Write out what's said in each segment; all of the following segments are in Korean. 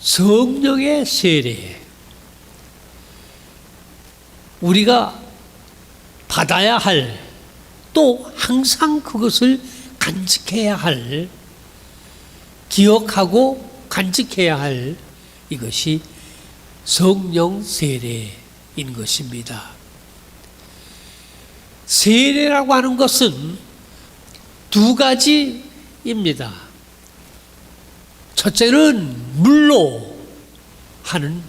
성령의 세례, 우리가 받아야 할, 또 항상 그것을 간직해야 할, 기억하고 간직해야 할 이것이 성령 세례인 것입니다. 세례라고 하는 것은 두 가지입니다. 첫째는 물로 하는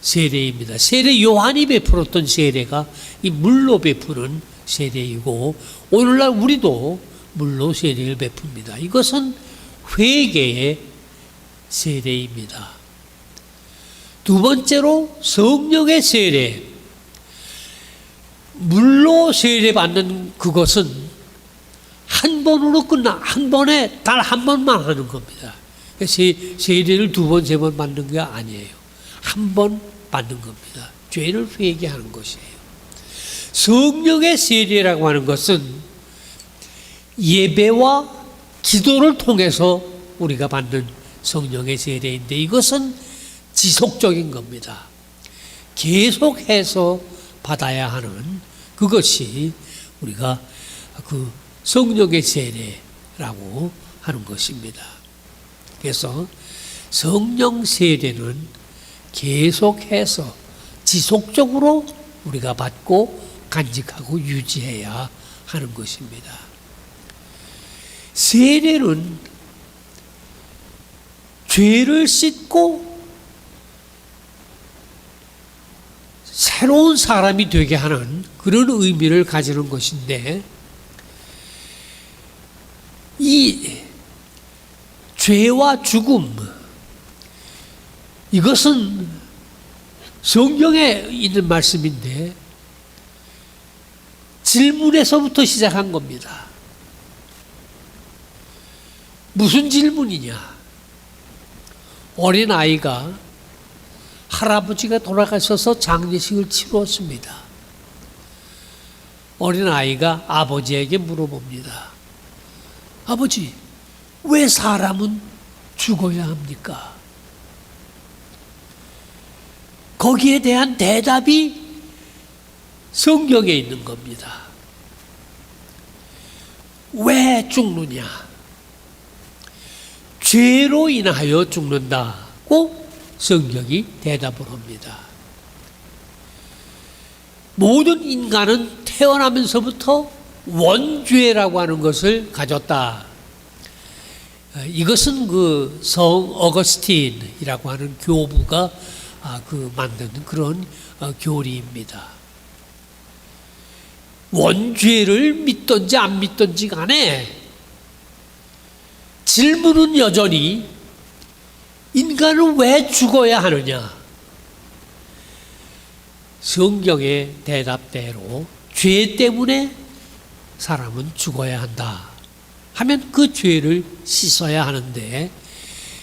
세례입니다. 세례 요한이 베풀었던 세례가 이 물로 베푸는 세례이고, 오늘날 우리도 물로 세례를 베풉니다. 이것은 회개의 세례입니다. 두 번째로 성령의 세례, 물로 세례받는 그것은 한 번으로 한 번에 단 한 번만 하는 겁니다. 세례를 두 번, 세 번 받는 게 아니에요. 한 번 받는 겁니다. 죄를 회개하는 것이에요. 성령의 세례라고 하는 것은 예배와 기도를 통해서 우리가 받는 성령의 세례인데, 이것은 지속적인 겁니다. 계속해서 받아야 하는 그것이 우리가 그 성령의 세례라고 하는 것입니다. 그래서 성령 세례는 계속해서 지속적으로 우리가 받고 간직하고 유지해야 하는 것입니다. 세례는 죄를 씻고 새로운 사람이 되게 하는 그런 의미를 가지는 것인데, 이 죄와 죽음, 이것은 성경에 있는 말씀인데 질문에서부터 시작한 겁니다. 무슨 질문이냐? 어린아이가 할아버지가 돌아가셔서 장례식을 치루었습니다. 어린아이가 아버지에게 물어봅니다. 아버지, 왜 사람은 죽어야 합니까? 거기에 대한 대답이 성경에 있는 겁니다. 왜 죽느냐? 죄로 인하여 죽는다고 성경이 대답을 합니다. 모든 인간은 태어나면서부터 원죄라고 하는 것을 가졌다. 이것은 그 성 어거스틴이라고 하는 교부가 만드는 그런 교리입니다. 원죄를 믿든지 안 믿든지 간에 질문은 여전히 인간은 왜 죽어야 하느냐? 성경의 대답대로 죄 때문에 사람은 죽어야 한다 하면 그 죄를 씻어야 하는데,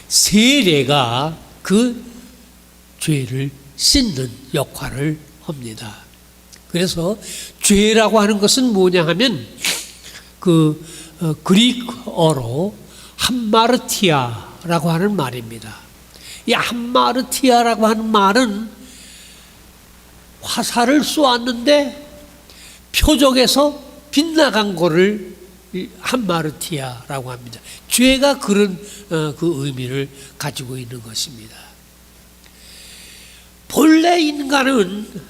세례가 그 죄를 씻는 역할을 합니다. 그래서 죄라고 하는 것은 뭐냐 하면 그 그리크어로 함마르티아라고 하는 말입니다. 이 함마르티아라고 하는 말은 화살을 쏘았는데 표적에서 빗나간 거를 함마르티아라고 합니다. 죄가 그런 그 의미를 가지고 있는 것입니다. 본래 인간은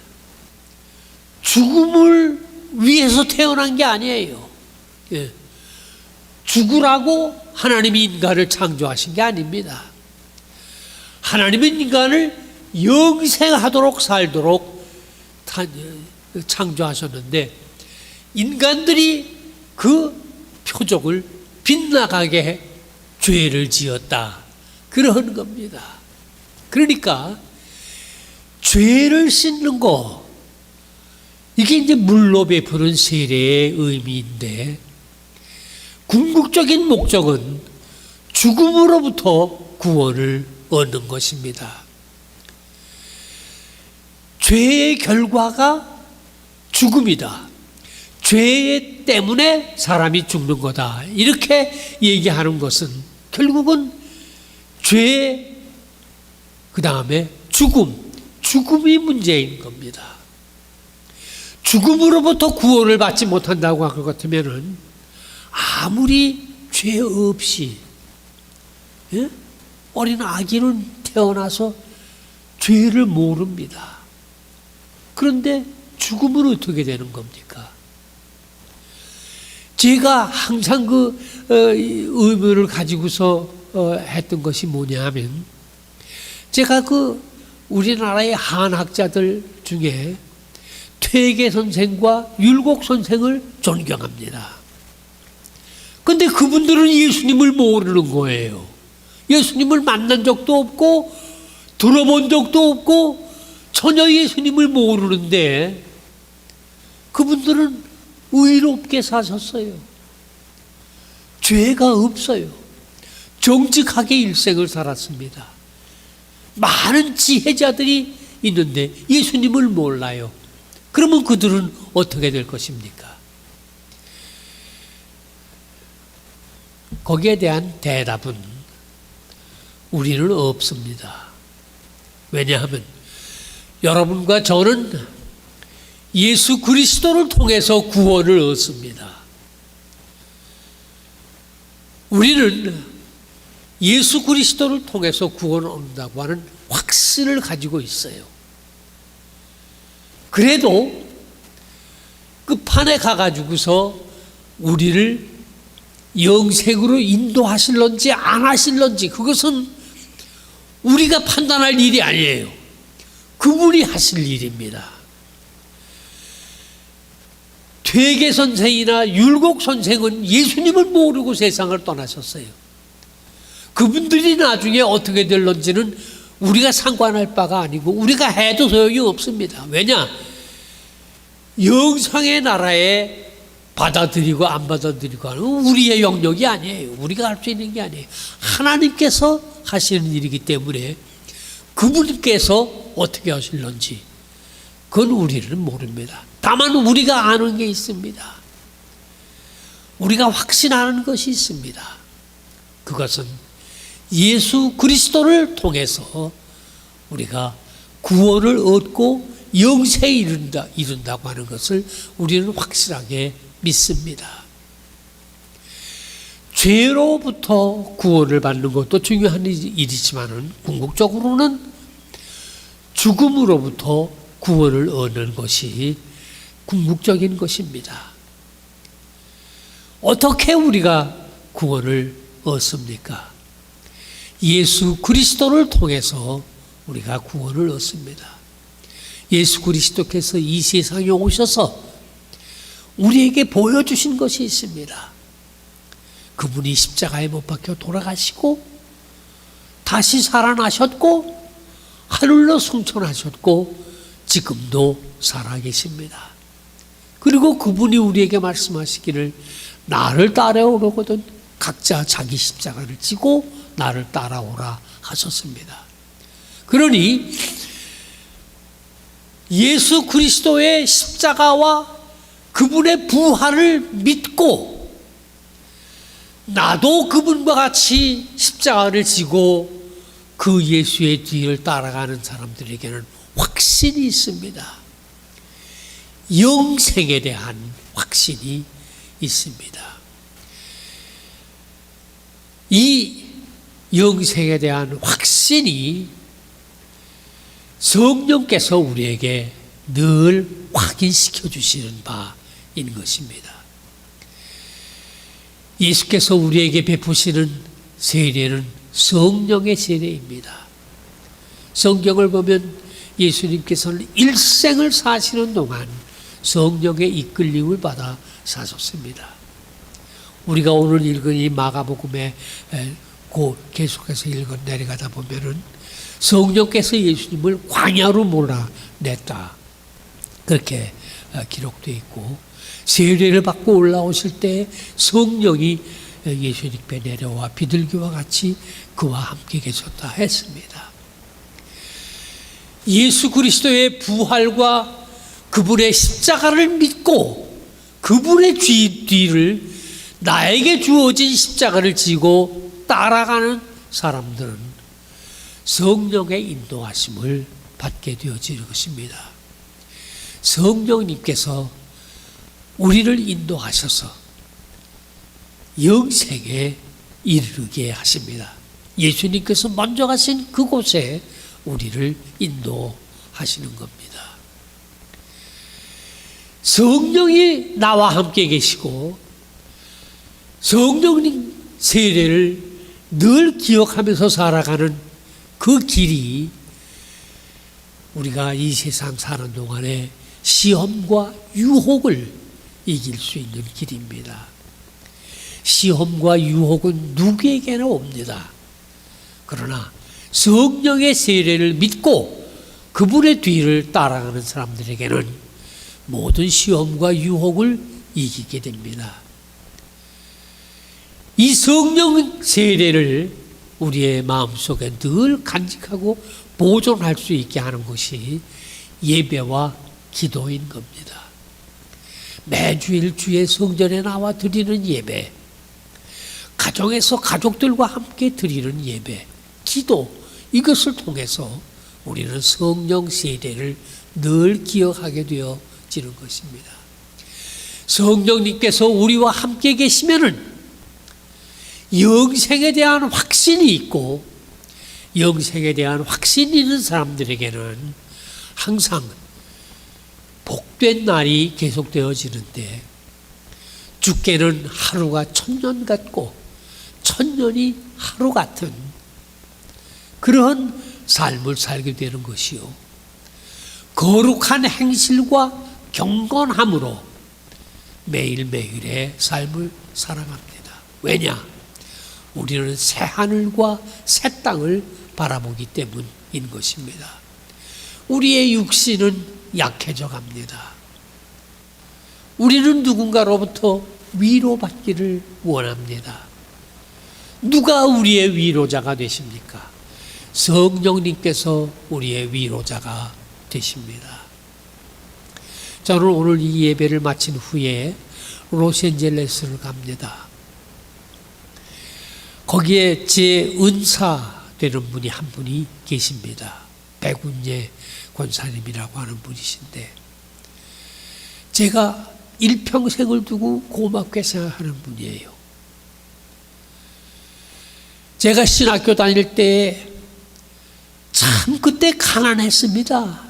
죽음을 위해서 태어난 게 아니에요. 죽으라고 하나님이 인간을 창조하신 게 아닙니다. 하나님은 인간을 영생하도록 살도록 창조하셨는데, 인간들이 그 표적을 빗나가게 죄를 지었다, 그런 겁니다. 그러니까 죄를 씻는 거, 이게 이제 물로 베푸는 세례의 의미인데, 궁극적인 목적은 죽음으로부터 구원을 얻는 것입니다. 죄의 결과가 죽음이다. 죄 때문에 사람이 죽는 거다. 이렇게 얘기하는 것은 결국은 죄 그 다음에 죽음이 문제인 겁니다. 죽음으로부터 구원을 받지 못한다고 할 것 같으면은 아무리 죄 없이, 예? 어린 아기는 태어나서 죄를 모릅니다. 그런데 죽음은 어떻게 되는 겁니까? 제가 항상 그 의문을 가지고서 했던 것이 뭐냐 하면, 제가 그 우리나라의 한학자들 중에 퇴계 선생과 율곡 선생을 존경합니다. 근데 그분들은 예수님을 모르는 거예요. 예수님을 만난 적도 없고 들어본 적도 없고 전혀 예수님을 모르는데 그분들은 의롭게 사셨어요. 죄가 없어요. 정직하게 일생을 살았습니다. 많은 지혜자들이 있는데 예수님을 몰라요. 그러면 그들은 어떻게 될 것입니까? 거기에 대한 대답은 우리는 없습니다. 왜냐하면 여러분과 저는 예수 그리스도를 통해서 구원을 얻습니다. 우리는 예수 그리스도를 통해서 구원을 얻는다고 하는 확신을 가지고 있어요. 그래도 그 판에 가가지고서 우리를 영생으로 인도하실런지 안 하실런지 그것은 우리가 판단할 일이 아니에요. 그분이 하실 일입니다. 퇴계 선생이나 율곡 선생은 예수님을 모르고 세상을 떠나셨어요. 그분들이 나중에 어떻게 될런지는 우리가 상관할 바가 아니고 우리가 해도 소용이 없습니다. 왜냐? 영상의 나라에 받아들이고 안 받아들이고 하는 우리의 영역이 아니에요. 우리가 할 수 있는 게 아니에요. 하나님께서 하시는 일이기 때문에 그분께서 어떻게 하실런지 그건 우리는 모릅니다. 다만 우리가 아는 게 있습니다. 우리가 확신하는 것이 있습니다. 그것은 예수 그리스도를 통해서 우리가 구원을 얻고 영생에 이른다고 하는 것을 우리는 확실하게 믿습니다. 죄로부터 구원을 받는 것도 중요한 일이지만은 궁극적으로는 죽음으로부터 구원을 얻는 것이 궁극적인 것입니다. 어떻게 우리가 구원을 얻습니까? 예수 그리스도를 통해서 우리가 구원을 얻습니다. 예수 그리스도께서 이 세상에 오셔서 우리에게 보여주신 것이 있습니다. 그분이 십자가에 못 박혀 돌아가시고 다시 살아나셨고 하늘로 승천하셨고 지금도 살아계십니다. 그리고 그분이 우리에게 말씀하시기를 나를 따라오려거든 각자 자기 십자가를 지고 나를 따라오라 하셨습니다. 그러니 예수 그리스도의 십자가와 그분의 부활을 믿고 나도 그분과 같이 십자가를 지고 그 예수의 뒤를 따라가는 사람들에게는 확신이 있습니다. 영생에 대한 확신이 있습니다. 이 영생에 대한 확신이 성령께서 우리에게 늘 확인시켜 주시는 바인 것입니다. 예수께서 우리에게 베푸시는 세례는 성령의 세례입니다. 성경을 보면 예수님께서는 일생을 사시는 동안 성령의 이끌림을 받아 사셨습니다. 우리가 오늘 읽은 이 마가복음에 계속해서 읽어 내려가다 보면은 성령께서 예수님을 광야로 몰아냈다. 그렇게 기록되어 있고 세례를 받고 올라오실 때 성령이 예수님께 내려와 비둘기와 같이 그와 함께 계셨다 했습니다. 예수 그리스도의 부활과 그분의 십자가를 믿고 그분의 뒤를 나에게 주어진 십자가를 지고 따라가는 사람들은 성령의 인도하심을 받게 되어지는 것입니다. 성령님께서 우리를 인도하셔서 영생에 이르게 하십니다. 예수님께서 먼저 가신 그곳에 우리를 인도하시는 겁니다. 성령이 나와 함께 계시고 성령님 세례를 늘 기억하면서 살아가는 그 길이 우리가 이 세상 사는 동안에 시험과 유혹을 이길 수 있는 길입니다. 시험과 유혹은 누구에게나 옵니다. 그러나 성령의 세례를 믿고 그분의 뒤를 따라가는 사람들에게는 모든 시험과 유혹을 이기게 됩니다. 이 성령 세례를 우리의 마음속에 늘 간직하고 보존할 수 있게 하는 것이 예배와 기도인 겁니다. 매주일 주의 성전에 나와 드리는 예배, 가정에서 가족들과 함께 드리는 예배, 기도, 이것을 통해서 우리는 성령 세례를 늘 기억하게 되어지는 것입니다. 성령님께서 우리와 함께 계시면은 영생에 대한 확신이 있고, 영생에 대한 확신이 있는 사람들에게는 항상 복된 날이 계속되어지는데, 주께는 하루가 천년 같고 천년이 하루 같은 그러한 삶을 살게 되는 것이요, 거룩한 행실과 경건함으로 매일매일의 삶을 살아갑니다. 왜냐? 우리는 새 하늘과 새 땅을 바라보기 때문인 것입니다. 우리의 육신은 약해져 갑니다. 우리는 누군가로부터 위로받기를 원합니다. 누가 우리의 위로자가 되십니까? 성령님께서 우리의 위로자가 되십니다. 저는 오늘 이 예배를 마친 후에 로스앤젤레스를 갑니다. 거기에 제 은사 되는 분이 한 분이 계십니다. 백운예 권사님이라고 하는 분이신데, 제가 일평생을 두고 고맙게 생각하는 분이에요. 제가 신학교 다닐 때 참 그때 가난했습니다.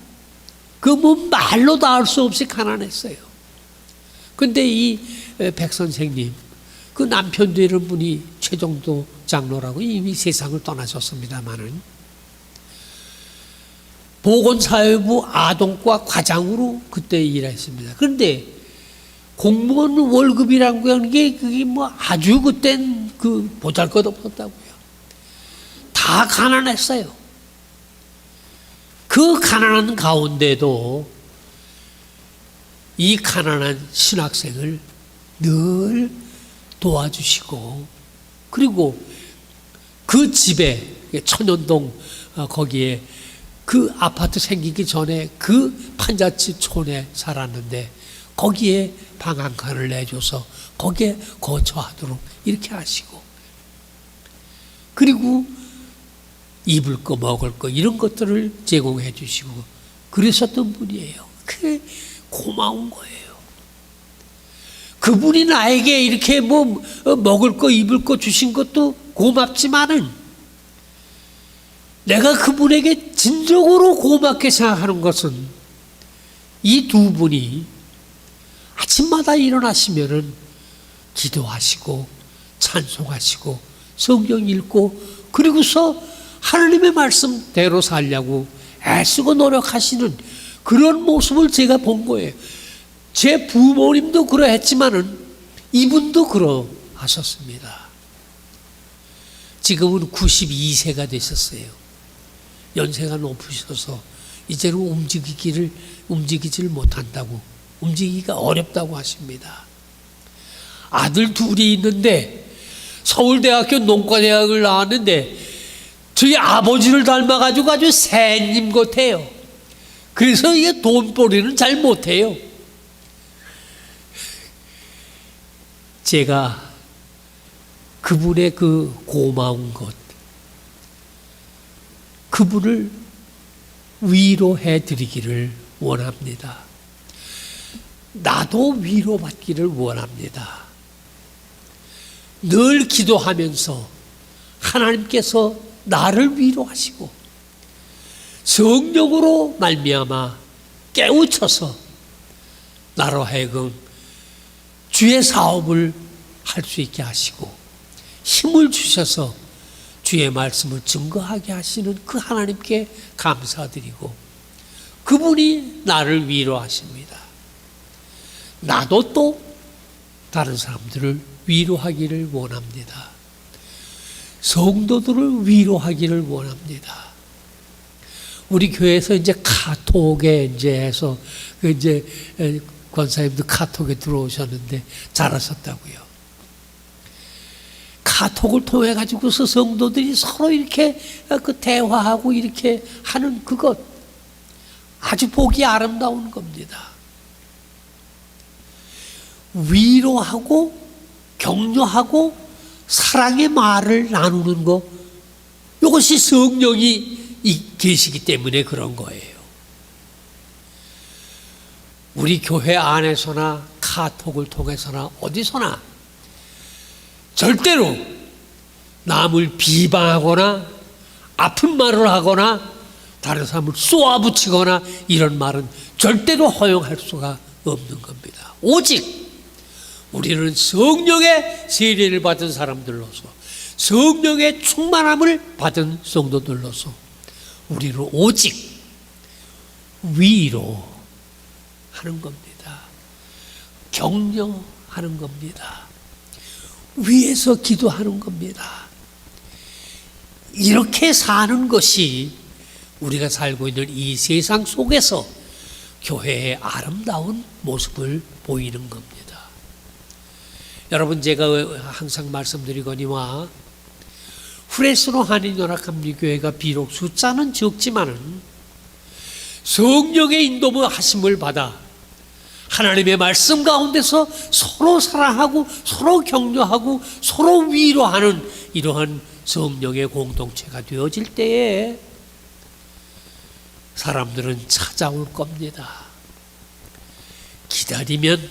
그 뭐 말로 다 할 수 없이 가난했어요. 근데 이 백 선생님, 그 남편 되는 분이 최정도 장로라고 이미 세상을 떠나셨습니다마는 보건사회부 아동과 과장으로 그때 일했습니다. 그런데 공무원 월급이라는 게 그게 뭐 아주 그땐 그 보잘것없었다고요. 다 가난했어요. 그 가난한 가운데도 이 가난한 신학생을 늘 도와주시고, 그리고 그 집에 천연동 거기에 그 아파트 생기기 전에 그 판자집촌에 살았는데 거기에 방 한 칸을 내줘서 거기에 거처하도록 이렇게 하시고, 그리고 입을 거 먹을 거 이런 것들을 제공해 주시고 그러셨던 분이에요. 그게 고마운 거예요. 그분이 나에게 이렇게 뭐 먹을 거 입을 거 주신 것도 고맙지만은 내가 그분에게 진정으로 고맙게 생각하는 것은 이 두 분이 아침마다 일어나시면은 기도하시고 찬송하시고 성경 읽고 그리고서 하나님의 말씀대로 살려고 애쓰고 노력하시는 그런 모습을 제가 본 거예요. 제 부모님도 그러했지만은 이분도 그러하셨습니다. 지금은 92세가 되셨어요. 연세가 높으셔서 이제는 움직이지를 못한다고, 움직이기가 어렵다고 하십니다. 아들 둘이 있는데 서울대학교 농과대학을 나왔는데 저희 아버지를 닮아가지고 아주 새님 같아요. 그래서 이게 돈벌이는 잘 못해요. 제가 그분의 그 고마운 것, 그분을 위로해 드리기를 원합니다. 나도 위로받기를 원합니다. 늘 기도하면서 하나님께서 나를 위로하시고 성령으로 말미암아 깨우쳐서 나로 하여금 주의 사업을 할 수 있게 하시고 힘을 주셔서 주의 말씀을 증거하게 하시는 그 하나님께 감사드리고 그분이 나를 위로하십니다. 나도 또 다른 사람들을 위로하기를 원합니다. 성도들을 위로하기를 원합니다. 우리 교회에서 이제 카톡에 이제 해서 이제 권사님도 카톡에 들어오셨는데 잘하셨다고요. 카톡을 통해 가지고서 성도들이 서로 이렇게 그 대화하고 이렇게 하는 그것 아주 보기 아름다운 겁니다. 위로하고 격려하고 사랑의 말을 나누는 것, 이것이 성령이 계시기 때문에 그런 거예요. 우리 교회 안에서나 카톡을 통해서나 어디서나 절대로 남을 비방하거나 아픈 말을 하거나 다른 사람을 쏘아붙이거나 이런 말은 절대로 허용할 수가 없는 겁니다. 오직 우리는 성령의 세례를 받은 사람들로서 성령의 충만함을 받은 성도들로서 우리는 오직 위로하는 겁니다. 격려하는 겁니다. 위에서 기도하는 겁니다. 이렇게 사는 것이 우리가 살고 있는 이 세상 속에서 교회의 아름다운 모습을 보이는 겁니다. 여러분, 제가 항상 말씀드리거니와 프레스로 한인연합감리교회가 비록 숫자는 적지만은 성령의 인도와 하심을 받아 하나님의 말씀 가운데서 서로 사랑하고 서로 격려하고 서로 위로하는 이러한 성령의 공동체가 되어질 때에 사람들은 찾아올 겁니다. 기다리면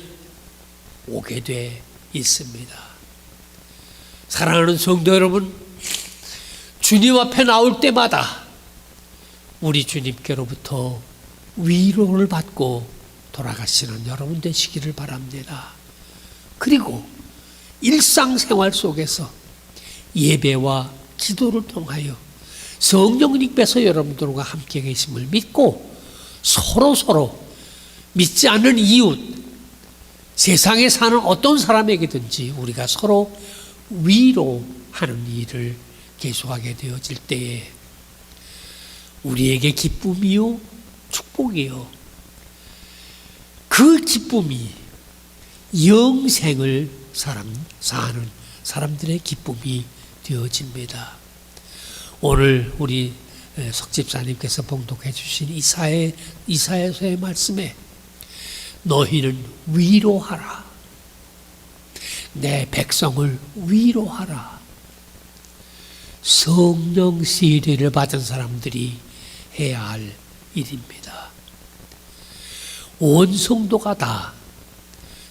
오게 돼 있습니다. 사랑하는 성도 여러분, 주님 앞에 나올 때마다 우리 주님께로부터 위로를 받고 돌아가시는 여러분 되시기를 바랍니다. 그리고 일상생활 속에서 예배와 기도를 통하여 성령님께서 여러분들과 함께 계심을 믿고 서로 믿지 않는 이웃, 세상에 사는 어떤 사람에게든지 우리가 서로 위로하는 일을 계속하게 되어질 때에 우리에게 기쁨이요 축복이요 그 기쁨이 영생을 사는 사람들의 기쁨이 되어집니다. 오늘 우리 석집사님께서 봉독해 주신 이사야서의 말씀에 너희는 위로하라. 내 백성을 위로하라. 성령 세례를 받은 사람들이 해야 할 일입니다. 온 성도가 다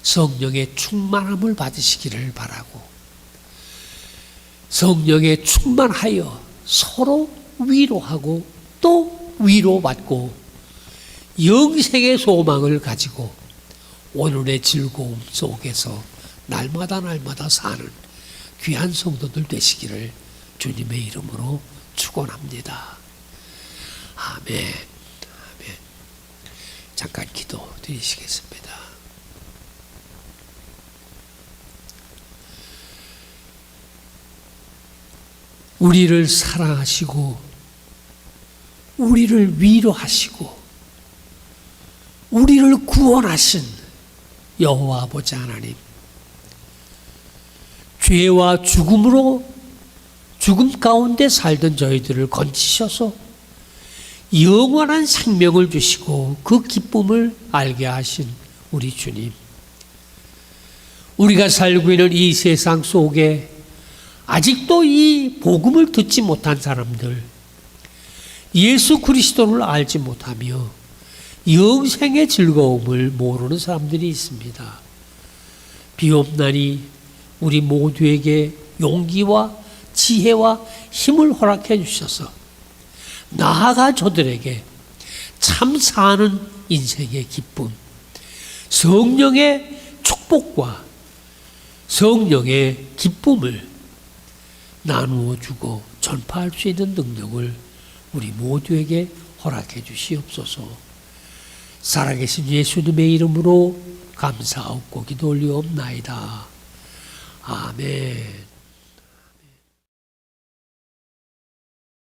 성령의 충만함을 받으시기를 바라고 성령에 충만하여 서로 위로하고 또 위로받고 영생의 소망을 가지고 오늘의 즐거움 속에서 날마다 사는 귀한 성도들 되시기를 주님의 이름으로 축원합니다. 아멘. 아멘. 잠깐 기도 드리시겠습니다. 우리를 사랑하시고 우리를 위로하시고 우리를 구원하신 여호와 아버지 하나님, 죄와 죽음 가운데 살던 저희들을 건지셔서 영원한 생명을 주시고 그 기쁨을 알게 하신 우리 주님, 우리가 살고 있는 이 세상 속에 아직도 이 복음을 듣지 못한 사람들, 예수 그리스도를 알지 못하며 영생의 즐거움을 모르는 사람들이 있습니다. 비옵나니 우리 모두에게 용기와 지혜와 힘을 허락해 주셔서 나아가 저들에게 참 사는 인생의 기쁨, 성령의 축복과 성령의 기쁨을 나누어 주고 전파할 수 있는 능력을 우리 모두에게 허락해 주시옵소서. 살아계신 예수님의 이름으로 감사하고 기도 올리옵나이다. 아멘.